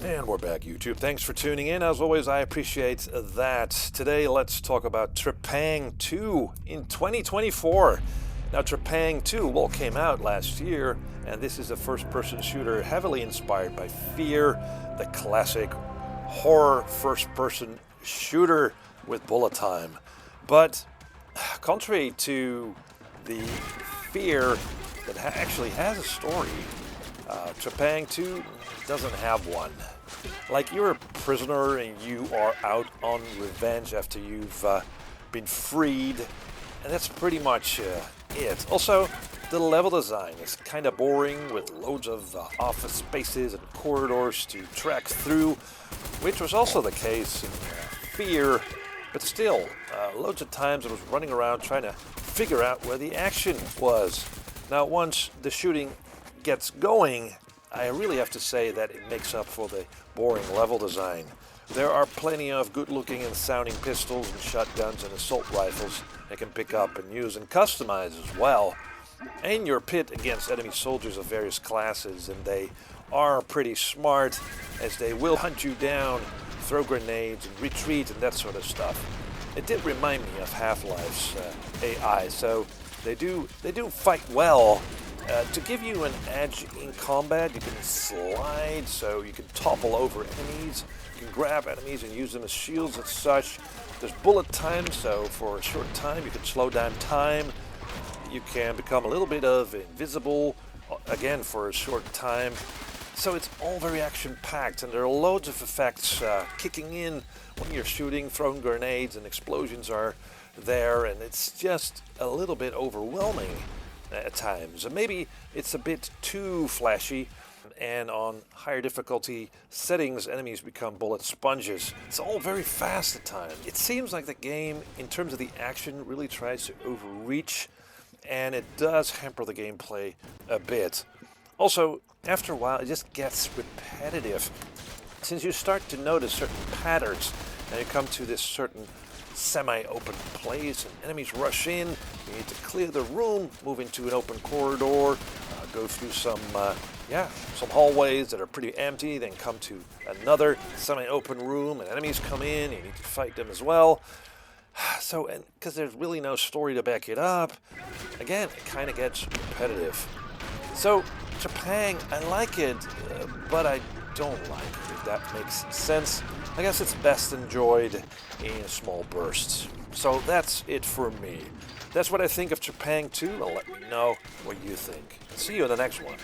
And we're back, YouTube. Thanks for tuning in. As always, I appreciate that. Today, let's talk about Trepang 2 in 2024. Now, Trepang 2 well came out last year, and this is a first-person shooter heavily inspired by Fear, the classic horror first-person shooter with bullet time. But contrary to the Fear that actually has a story, Trepang 2 doesn't have one. Like, you're a prisoner and you are out on revenge after you've been freed, and that's pretty much it. Also, the level design is kind of boring with loads of office spaces and corridors to track through, which was also the case in Fear, but still, loads of times I was running around trying to figure out where the action was. Now, once the shooting gets going, I really have to say that it makes up for the boring level design. There are plenty of good-looking and sounding pistols and shotguns and assault rifles you can pick up and use and customize as well. And you're pit against enemy soldiers of various classes, and they are pretty smart, as they will hunt you down, throw grenades and retreat and that sort of stuff. It did remind me of Half-Life's AI, so they do fight well. To give you an edge in combat, you can slide, so you can topple over enemies. You can grab enemies and use them as shields and such. There's bullet time, so for a short time you can slow down time. You can become a little bit of invisible, again for a short time. So it's all very action-packed, and there are loads of effects kicking in when you're shooting. Throwing grenades and explosions are there, and it's just a little bit overwhelming at times. And maybe it's a bit too flashy, and on higher difficulty settings, enemies become bullet sponges. It's all very fast at times. It seems like the game, in terms of the action, really tries to overreach, and it does hamper the gameplay a bit. Also, after a while, it just gets repetitive, since you start to notice certain patterns, and you come to this certain semi-open place and enemies rush in. You need to clear the room, move into an open corridor, go through some hallways that are pretty empty, then come to another semi-open room and enemies come in. You need to fight them as well. So, and because there's really no story to back it up, again, it kind of gets repetitive. So, Trepang, I like it, but I don't like it, if that makes sense. I guess it's best enjoyed in small bursts. So that's it for me. That's what I think of Trepang 2. Let me know what you think. See you in the next one.